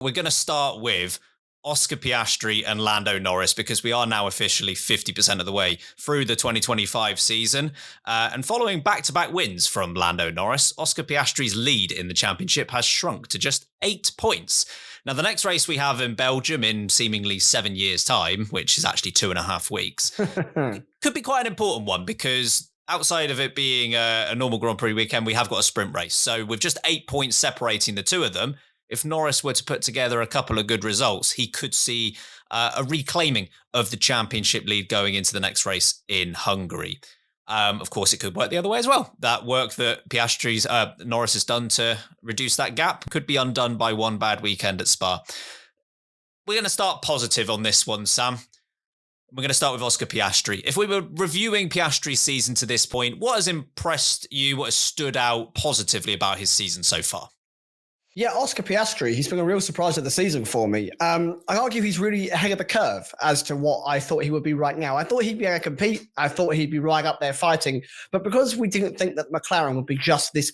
We're going to start with Oscar Piastri and Lando Norris because we are now officially 50% of the way through the 2025 season. And following back-to-back wins from Lando Norris, Oscar Piastri's lead in the championship has shrunk to just 8 points. Now, the next race we have in Belgium in seemingly 7 years' time, which is actually 2.5 weeks, could be quite an important one because outside of it being a normal Grand Prix weekend, we have got a sprint race. So with just 8 points separating the two of them, if Norris were to put together a couple of good results, he could see a reclaiming of the championship lead going into the next race in Hungary. Of course, it could work the other way as well. That work that Norris has done to reduce that gap could be undone by one bad weekend at Spa. We're going to start positive on this one, Sam. We're going to start with Oscar Piastri. If we were reviewing Piastri's season to this point, what has impressed you? What has stood out positively about his season so far? Yeah, Oscar Piastri, he's been a real surprise of the season for me. I argue he's really ahead of the curve as to what I thought he would be right now. I thought he'd be able to compete. I thought he'd be right up there fighting. But because we didn't think that McLaren would be just this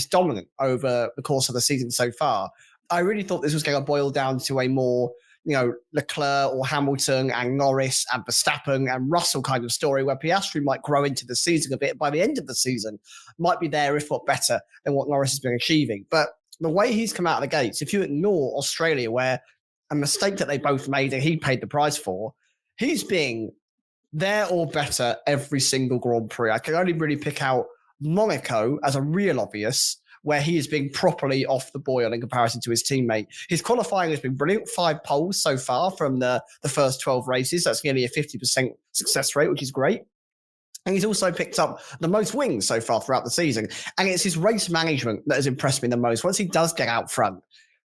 dominant over the course of the season so far, I really thought this was going to boil down to a more, Leclerc or Hamilton and Norris and Verstappen and Russell kind of story where Piastri might grow into the season a bit. By the end of the season, might be there, if not better, than what Norris has been achieving. But the way he's come out of the gates, if you ignore Australia, where a mistake that they both made and he paid the price for, he's being there or better every single Grand Prix. I can only really pick out Monaco as a real obvious, where he is being properly off the boil in comparison to his teammate. His qualifying has been brilliant. 5 poles so far from the first 12 races. That's nearly a 50% success rate, which is great. And he's also picked up the most wins so far throughout the season. And it's his race management that has impressed me the most. Once he does get out front,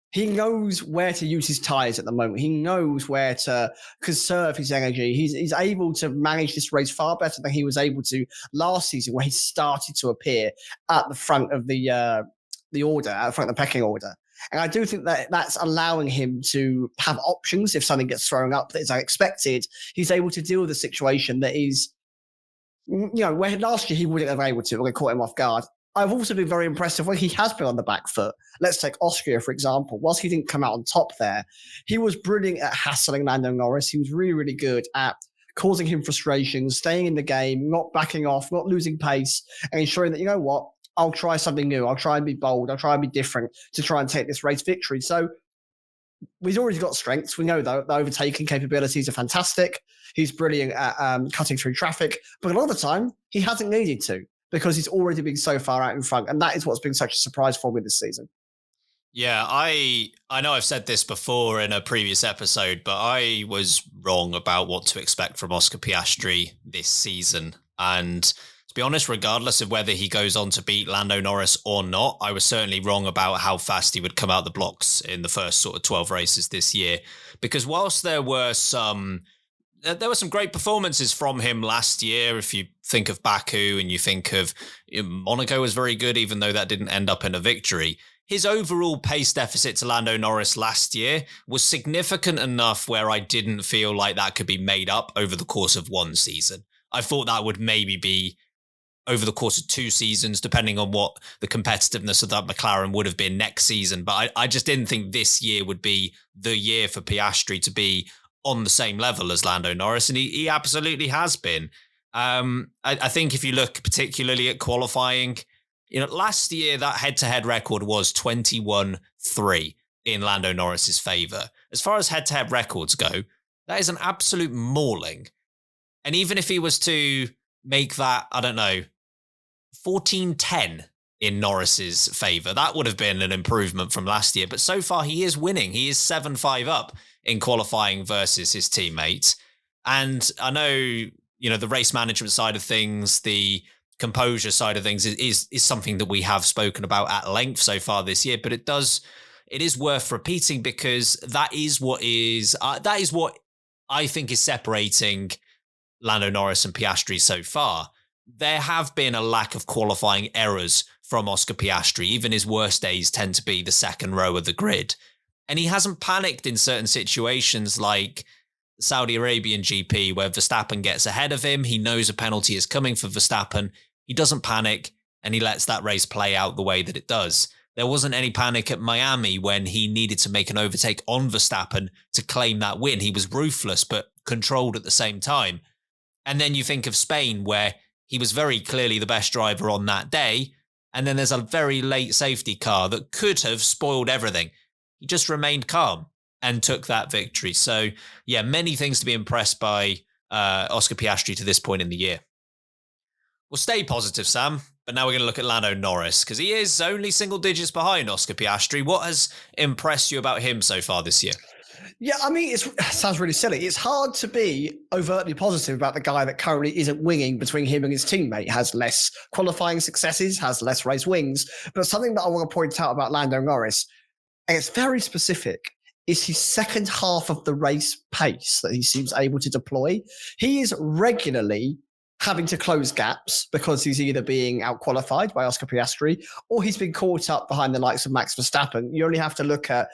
he knows where to use his tyres at the moment. He knows where to conserve his energy. He's able to manage this race far better than he was able to last season, where he started to appear at the front of the order, at the front of the pecking order. And I do think that that's allowing him to have options if something gets thrown up that is unexpected. He's able to deal with a situation that is, where last year he wouldn't have been able to. We're going to caught him off guard. I've also been very impressed when he has been on the back foot. Let's take Austria, for example. Whilst he didn't come out on top there, he was brilliant at hassling Lando Norris. He was really, really good at causing him frustration, staying in the game, not backing off, not losing pace, and ensuring that, I'll try something new. I'll try and be bold. I'll try and be different to try and take this race victory. So we've already got strengths. We know the overtaking capabilities are fantastic. He's brilliant at cutting through traffic. But a lot of the time, he hasn't needed to because he's already been so far out in front. And that is what's been such a surprise for me this season. Yeah, I know I've said this before in a previous episode, but I was wrong about what to expect from Oscar Piastri this season. And to be honest, regardless of whether he goes on to beat Lando Norris or not, I was certainly wrong about how fast he would come out the blocks in the first sort of 12 races this year. Because whilst there were some great performances from him last year. If you think of Baku and you think of Monaco was very good, even though that didn't end up in a victory. His overall pace deficit to Lando Norris last year was significant enough where I didn't feel like that could be made up over the course of one season. I thought that would maybe be over the course of 2 seasons, depending on what the competitiveness of that McLaren would have been next season. But I just didn't think this year would be the year for Piastri to be on the same level as Lando Norris, and he absolutely has been. I think if you look particularly at qualifying, last year that head-to-head record was 21-3 in Lando Norris's favour. As far as head-to-head records go, that is an absolute mauling. And even if he was to make that, 14-10 in Norris's favour, that would have been an improvement from last year. But so far he is winning. He is 7-5 up in qualifying versus his teammate. And I know, the race management side of things, the composure side of things is something that we have spoken about at length so far this year, but it is worth repeating because that is what I think is separating Lando Norris and Piastri so far. There have been a lack of qualifying errors from Oscar Piastri. Even his worst days tend to be the second row of the grid. And he hasn't panicked in certain situations like the Saudi Arabian GP where Verstappen gets ahead of him. He knows a penalty is coming for Verstappen. He doesn't panic and he lets that race play out the way that it does. There wasn't any panic at Miami when he needed to make an overtake on Verstappen to claim that win. He was ruthless, but controlled at the same time. And then you think of Spain, where he was very clearly the best driver on that day. And then there's a very late safety car that could have spoiled everything. He just remained calm and took that victory. So, yeah, many things to be impressed by Oscar Piastri to this point in the year. We'll stay positive, Sam, but now we're going to look at Lando Norris, because he is only single digits behind Oscar Piastri. What has impressed you about him so far this year? Yeah, I mean, it sounds really silly. It's hard to be overtly positive about the guy that currently isn't winning between him and his teammate, has less qualifying successes, has less race wins. But something that I want to point out about Lando Norris, and it's very specific, is his second half of the race pace that he seems able to deploy. He is regularly having to close gaps because he's either being out-qualified by Oscar Piastri or he's been caught up behind the likes of Max Verstappen. You only have to look at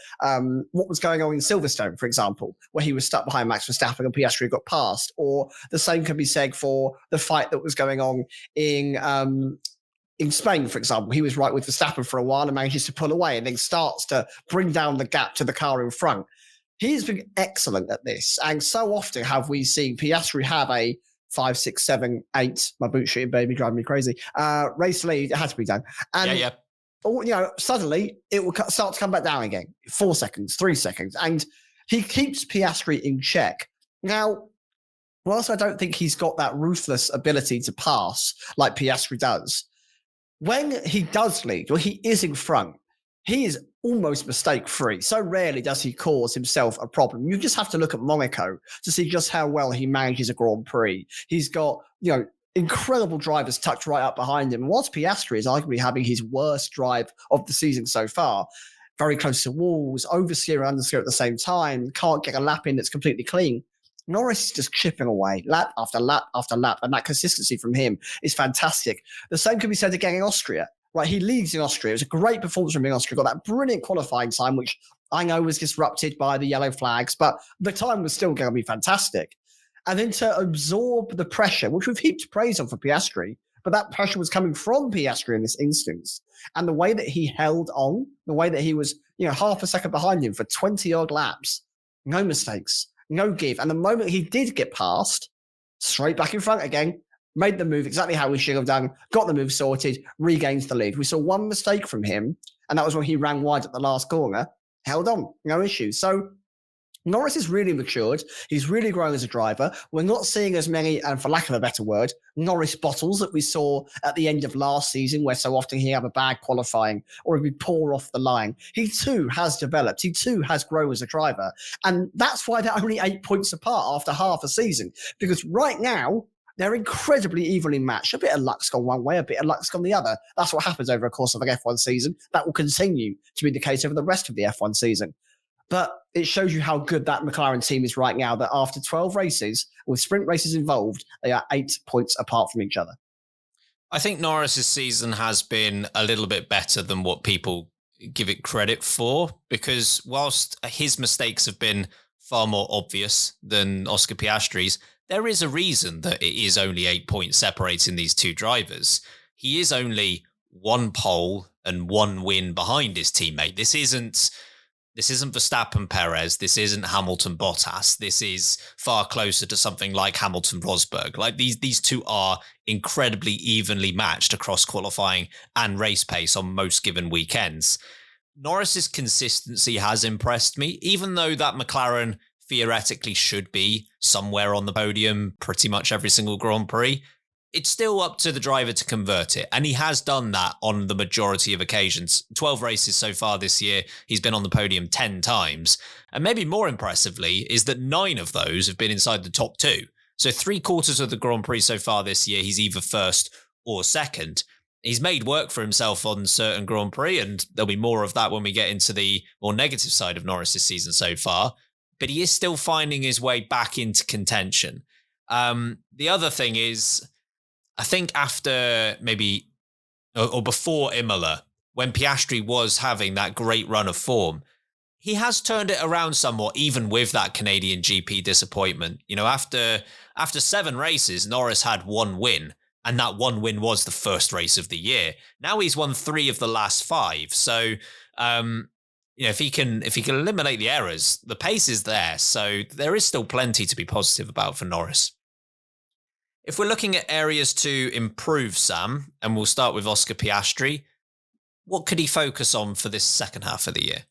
what was going on in Silverstone, for example, where he was stuck behind Max Verstappen and Piastri got past. Or the same can be said for the fight that was going on in Spain, for example. He was right with Verstappen for a while and manages to pull away and then starts to bring down the gap to the car in front. He's been excellent at this. And so often have we seen Piastri have a 5, 6, 7, 8, my boot shooting baby driving me crazy, race lead. It had to be done. And suddenly it will start to come back down again. 4 seconds, 3 seconds. And he keeps Piastri in check. Now, whilst I don't think he's got that ruthless ability to pass like Piastri does, when he does lead, or he is in front, he is almost mistake-free. So rarely does he cause himself a problem. You just have to look at Monaco to see just how well he manages a Grand Prix. He's got, incredible drivers tucked right up behind him. Whilst Piastri is arguably having his worst drive of the season so far, very close to walls, oversteer and understeer at the same time, can't get a lap in that's completely clean. Norris is just chipping away, lap after lap after lap, and that consistency from him is fantastic. The same can be said again in Austria. Right, he leads in Austria. It was a great performance from him in Austria. Got that brilliant qualifying time, which I know was disrupted by the yellow flags, but the time was still going to be fantastic. And then to absorb the pressure, which we've heaped praise on for Piastri, but that pressure was coming from Piastri in this instance. And the way that he held on, the way that he was, half a second behind him for 20-odd laps, no mistakes, no give. And the moment he did get past, straight back in front again, made the move exactly how he should have done, got the move sorted, regains the lead. We saw one mistake from him, and that was when he ran wide at the last corner, held on, no issues. So Norris is really matured. He's really grown as a driver. We're not seeing as many, and for lack of a better word, Norris bottles that we saw at the end of last season, where so often he have a bad qualifying or he'd be poor off the line. He too has developed. He too has grown as a driver. And that's why they're only 8 points apart after half a season. Because right now, they're incredibly evenly matched. A bit of luck's gone one way, a bit of luck's gone the other. That's what happens over the course of an F1 season. That will continue to be the case over the rest of the F1 season. But it shows you how good that McLaren team is right now, that after 12 races, with sprint races involved, they are 8 points apart from each other. I think Norris's season has been a little bit better than what people give it credit for, because whilst his mistakes have been far more obvious than Oscar Piastri's, there is a reason that it is only 8 points separating these two drivers. He is only 1 pole and 1 win behind his teammate. This isn't Verstappen Perez. This isn't Hamilton Bottas. This is far closer to something like Hamilton Rosberg. Like these two are incredibly evenly matched across qualifying and race pace on most given weekends. Norris's consistency has impressed me, even though that McLaren theoretically should be somewhere on the podium pretty much every single Grand Prix. It's still up to the driver to convert it. And he has done that on the majority of occasions. 12 races so far this year. He's been on the podium 10 times. And maybe more impressively is that 9 of those have been inside the top 2. So 3/4 of the Grand Prix so far this year, he's either first or second. He's made work for himself on certain Grand Prix, and there'll be more of that when we get into the more negative side of Norris's season so far. But he is still finding his way back into contention. The other thing is, I think after maybe, or before Imola, when Piastri was having that great run of form, he has turned it around somewhat, even with that Canadian GP disappointment. After 7 races, Norris had 1 win, And that one win was the first race of the year. Now he's won 3 of the last 5. So, if he can eliminate the errors, the pace is there. So there is still plenty to be positive about for Norris. If we're looking at areas to improve, Sam, and we'll start with Oscar Piastri, what could he focus on for this second half of the year?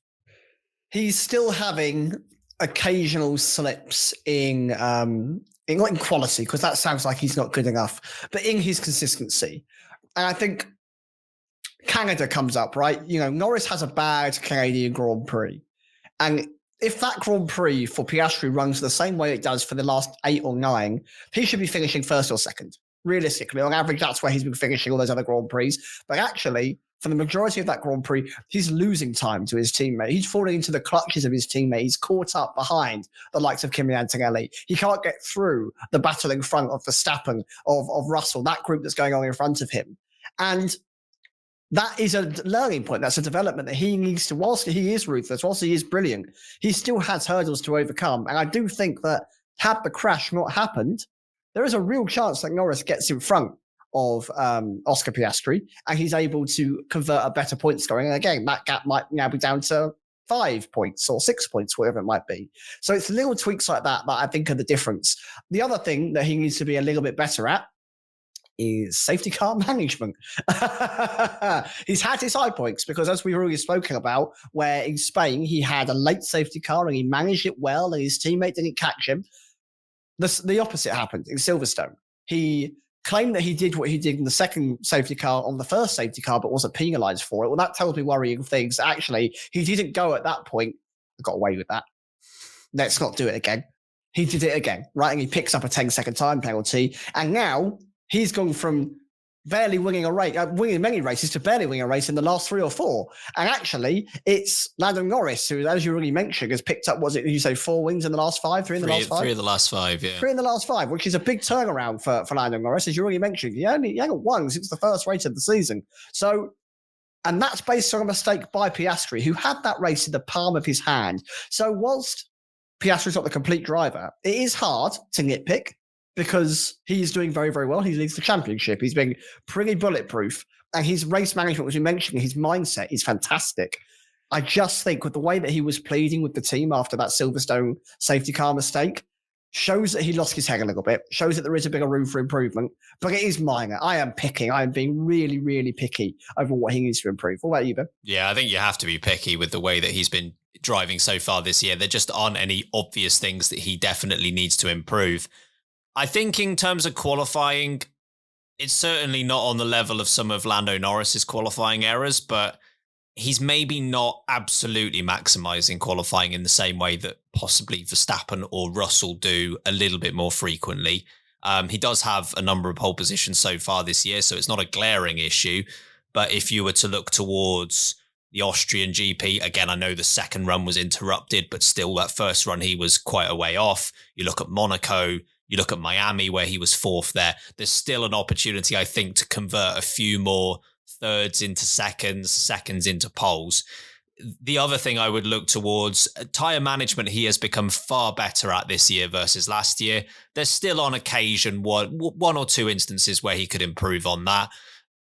He's still having occasional slips in not in quality, because that sounds like he's not good enough, but in his consistency. And I think Canada comes up, right? Norris has a bad Canadian Grand Prix. And if that Grand Prix for Piastri runs the same way it does for the last 8 or 9, he should be finishing first or second. Realistically, on average, that's where he's been finishing all those other Grand Prix. But actually, for the majority of that Grand Prix, he's losing time to his teammate. He's falling into the clutches of his teammate. He's caught up behind the likes of Kimi Antonelli. He can't get through the battle in front of Verstappen, of Russell, that group that's going on in front of him. And that is a learning point. That's a development that he needs to, whilst he is ruthless, whilst he is brilliant, he still has hurdles to overcome. And I do think that had the crash not happened, there is a real chance that Norris gets in front of Oscar Piastri and he's able to convert a better point scoring. And again, that gap might now be down to 5 points or 6 points, whatever it might be. So it's little tweaks like that I think are the difference. The other thing that he needs to be a little bit better at is safety car management. He's had his high points because, as we've already spoken about, where in Spain he had a late safety car and he managed it well and his teammate didn't catch him. The opposite happened in Silverstone. He claimed that he did what he did in the second safety car on the first safety car, but wasn't penalised for it. Well, that tells me worrying things. Actually, he didn't go at that point. I got away with that. Let's not do it again. He did it again, right? And he picks up a 10-second time penalty. And now he's gone from barely winning a race, winning many races to barely winning a race in the last 3 or 4. And actually, it's Lando Norris, who, as you already mentioned, has picked up, you say 4 wins in the last 5? 3 in the last 5? 3 of the last 5, yeah. 3 in the last 5, which is a big turnaround for Lando Norris, as you already mentioned. He hasn't won since the first race of the season. So, and that's based on a mistake by Piastri, who had that race in the palm of his hand. So whilst Piastri's not the complete driver, it is hard to nitpick, because he's doing very, very well. He leads the championship. He's been pretty bulletproof. And his race management, as we mentioned, his mindset is fantastic. I just think with the way that he was pleading with the team after that Silverstone safety car mistake, shows that he lost his head a little bit, shows that there is a bigger room for improvement, but it is minor. I am picking. I am being really, really picky over what he needs to improve. What about you, Ben? Yeah, I think you have to be picky with the way that he's been driving so far this year. There just aren't any obvious things that he definitely needs to improve. I think in terms of qualifying, it's certainly not on the level of some of Lando Norris's qualifying errors, but he's maybe not absolutely maximizing qualifying in the same way that possibly Verstappen or Russell do a little bit more frequently. He does have a number of pole positions so far this year, so it's not a glaring issue. But if you were to look towards the Austrian GP, again, I know the second run was interrupted, but still that first run, he was quite a way off. You look at Monaco, you look at Miami, where he was 4th there. There's still an opportunity, I think, to convert a few more thirds into seconds, seconds into poles. The other thing I would look towards, tyre management, he has become far better at this year versus last year. There's still on occasion one or two instances where he could improve on that.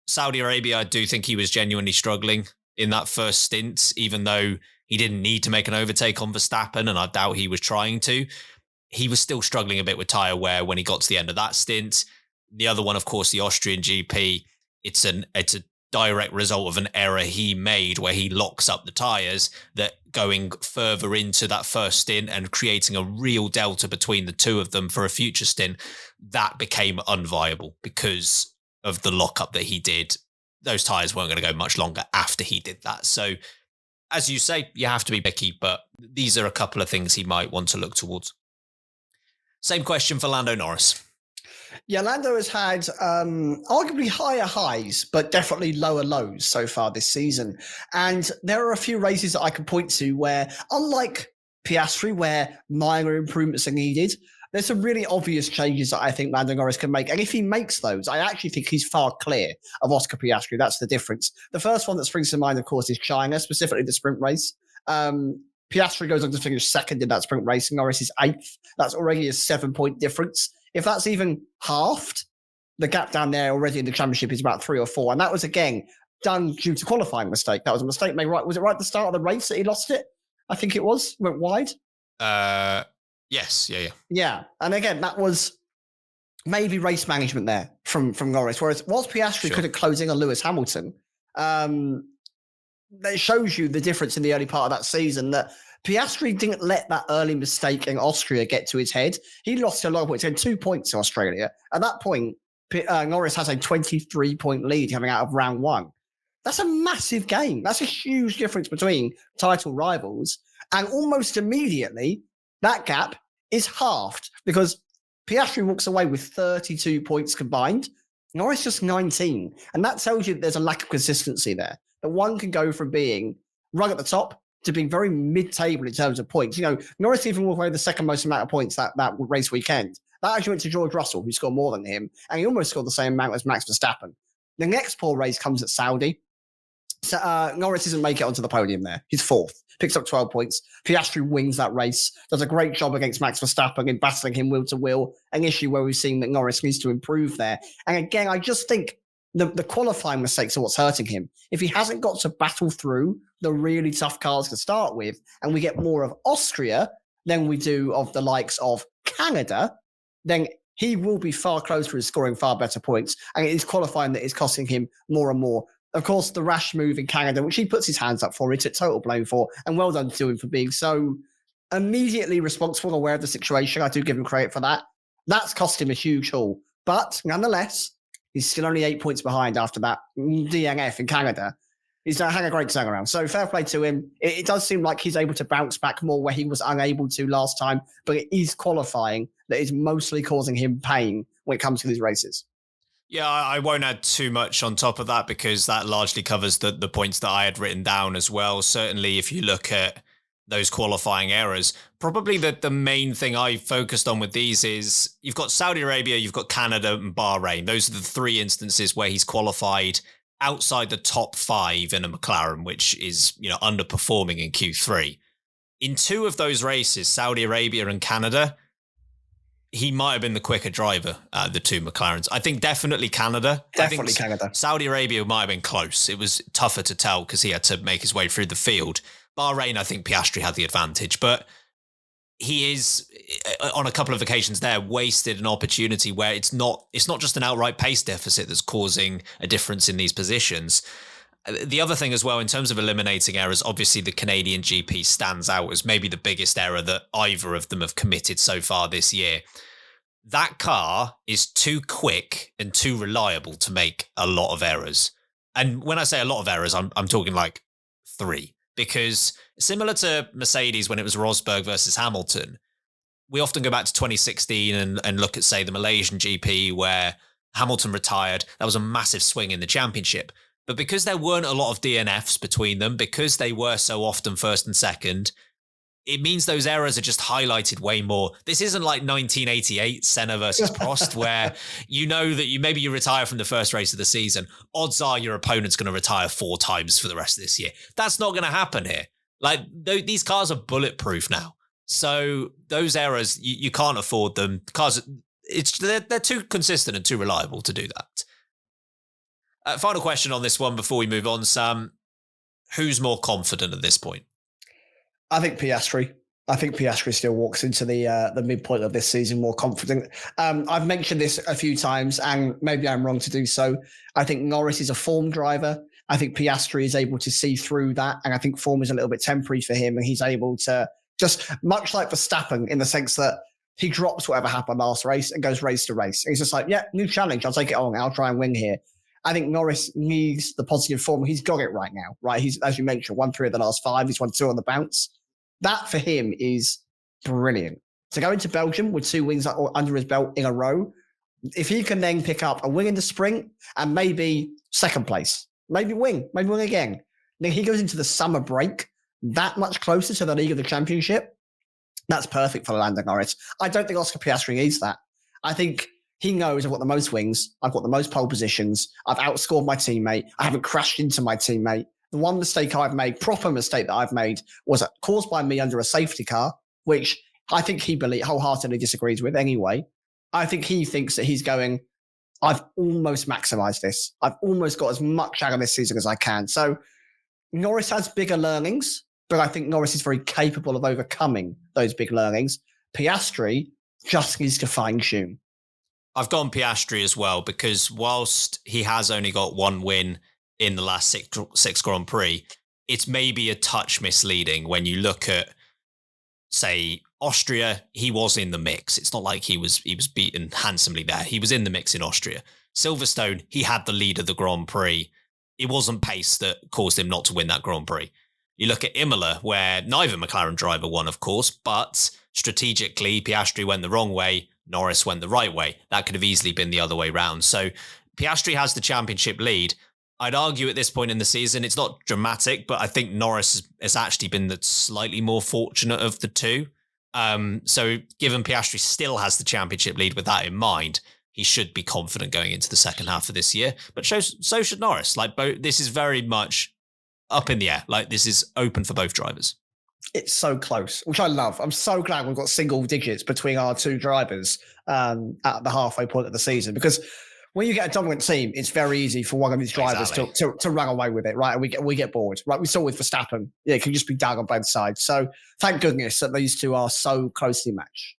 Saudi Arabia, I do think he was genuinely struggling in that first stint, even though he didn't need to make an overtake on Verstappen, and I doubt he was trying to. He was still struggling a bit with tyre wear when he got to the end of that stint. The other one, of course, the Austrian GP, it's a direct result of an error he made where he locks up the tyres, that going further into that first stint and creating a real delta between the two of them for a future stint, that became unviable because of the lockup that he did. Those tyres weren't going to go much longer after he did that. So, as you say, you have to be picky, but these are a couple of things he might want to look towards. Same question for Lando Norris. Yeah, Lando has had arguably higher highs, but definitely lower lows so far this season. And there are a few races that I can point to where, unlike Piastri, where minor improvements are needed, there's some really obvious changes that I think Lando Norris can make. And if he makes those, I actually think he's far clear of Oscar Piastri. That's the difference. The first one that springs to mind, of course, is China, specifically the sprint race. Piastri goes on to finish 2nd in that sprint race. Norris is 8th. That's already a 7-point difference. If that's even halved, the gap down there already in the championship is about 3 or 4. And that was, again, done due to qualifying mistake. That was a mistake made right. Was it right at the start of the race that he lost it? I think it was. Went wide. Yes. Yeah. Yeah. And again, that was maybe race management there from Norris. Whereas Piastri could have closed in on Lewis Hamilton, that shows you the difference in the early part of that season, that Piastri didn't let that early mistake in Austria get to his head. He lost a lot of points. He had 2 points in Australia. At that point, Norris has a 23-point lead coming out of round 1. That's a massive game. That's a huge difference between title rivals. And almost immediately, that gap is halved because Piastri walks away with 32 points combined. Norris just 19. And that tells you that there's a lack of consistency there. That one can go from being right at the top to being very mid-table in terms of points. You know, Norris even walked away with the second most amount of points that race weekend. That actually went to George Russell, who scored more than him, and he almost scored the same amount as Max Verstappen. The next poor race comes at Saudi. So, Norris doesn't make it onto the podium there. He's 4th, picks up 12 points. Piastri wins that race, does a great job against Max Verstappen in battling him wheel to wheel, an issue where we've seen that Norris needs to improve there. And again, I just think the qualifying mistakes are what's hurting him. If he hasn't got to battle through the really tough cars to start with, and we get more of Austria than we do of the likes of Canada, then he will be far closer to scoring far better points. And it is qualifying that is costing him more and more. Of course, the rash move in Canada, which he puts his hands up for, he took total blame for, and well done to him for being so immediately responsible and aware of the situation. I do give him credit for that. That's cost him a huge haul. But nonetheless, he's still only 8 points behind after that DNF in Canada. He's had a great turnaround. So fair play to him. It does seem like he's able to bounce back more where he was unable to last time, but it is qualifying that is mostly causing him pain when it comes to these races. Yeah, I won't add too much on top of that because that largely covers the points that I had written down as well. Certainly, if you look at those qualifying errors, probably the main thing I focused on with these is you've got Saudi Arabia, you've got Canada and Bahrain. Those are the 3 instances where he's qualified outside the top 5 in a McLaren, which is, you know, underperforming in Q3. In 2 of those races, Saudi Arabia and Canada, he might have been the quicker driver, the 2 McLarens. I think definitely Canada. Definitely Canada. Saudi Arabia might have been close. It was tougher to tell because he had to make his way through the field. Bahrain, I think Piastri had the advantage, but he is, on a couple of occasions there, wasted an opportunity where it's not just an outright pace deficit that's causing a difference in these positions. The other thing as well, in terms of eliminating errors, obviously the Canadian GP stands out as maybe the biggest error that either of them have committed so far this year. That car is too quick and too reliable to make a lot of errors. And when I say a lot of errors, I'm talking like 3. Because similar to Mercedes when it was Rosberg versus Hamilton, we often go back to 2016 and look at, say, the Malaysian GP where Hamilton retired. That was a massive swing in the championship. But because there weren't a lot of DNFs between them, because they were so often first and second, it means those errors are just highlighted way more. This isn't like 1988 Senna versus Prost, where you know that you retire from the first race of the season. Odds are your opponent's going to retire 4 times for the rest of this year. That's not going to happen here. Like these cars are bulletproof now, so those errors you can't afford them. Cars, they're too consistent and too reliable to do that. Final question on this one before we move on, Sam. Who's more confident at this point? I think Piastri. I think Piastri still walks into the midpoint of this season more confident. I've mentioned this a few times, and maybe I'm wrong to do so. I think Norris is a form driver. I think Piastri is able to see through that, and I think form is a little bit temporary for him, and he's able to just, much like Verstappen, in the sense that he drops whatever happened last race and goes race to race. And he's just like, yeah, new challenge. I'll take it on. I'll try and win here. I think Norris needs the positive form. He's got it right now, right? He's, as you mentioned, won 3 of the last 5. He's won 2 on the bounce. That for him is brilliant. To go into Belgium with 2 wins under his belt in a row, if he can then pick up a win in the sprint and maybe second place, maybe win again, then he goes into the summer break that much closer to the league of the championship. That's perfect for Lando Norris. I don't think Oscar Piastri needs that. I think he knows I've got the most wins. I've got the most pole positions. I've outscored my teammate. I haven't crashed into my teammate. The one mistake I've made, proper mistake that I've made, was caused by me under a safety car, which I think he wholeheartedly disagrees with anyway. I think he thinks that he's going, I've almost maximized this. I've almost got as much out of this season as I can. So Norris has bigger learnings, but I think Norris is very capable of overcoming those big learnings. Piastri just needs to fine tune. I've gone Piastri as well, because whilst he has only got one win in the last six Grand Prix, it's maybe a touch misleading when you look at, say, Austria. He was in the mix. It's not like he was beaten handsomely there. He was in the mix in Austria. Silverstone, he had the lead of the Grand Prix. It wasn't pace that caused him not to win that Grand Prix. You look at Imola, where neither McLaren driver won, of course, but strategically, Piastri went the wrong way, Norris went the right way. That could have easily been the other way round. So Piastri has the championship lead. I'd argue at this point in the season, it's not dramatic, but I think Norris has actually been the slightly more fortunate of the two. So given Piastri still has the championship lead with that in mind, he should be confident going into the second half of this year. But so should Norris. Like, this is very much up in the air. Like, this is open for both drivers. It's so close, which I love. I'm so glad we've got single digits between our two drivers at the halfway point of the season, because when you get a dominant team, it's very easy for one of these drivers to run away with it, right? And we get bored, right? We saw with Verstappen, it can just be dug on both sides. So thank goodness that these two are so closely matched.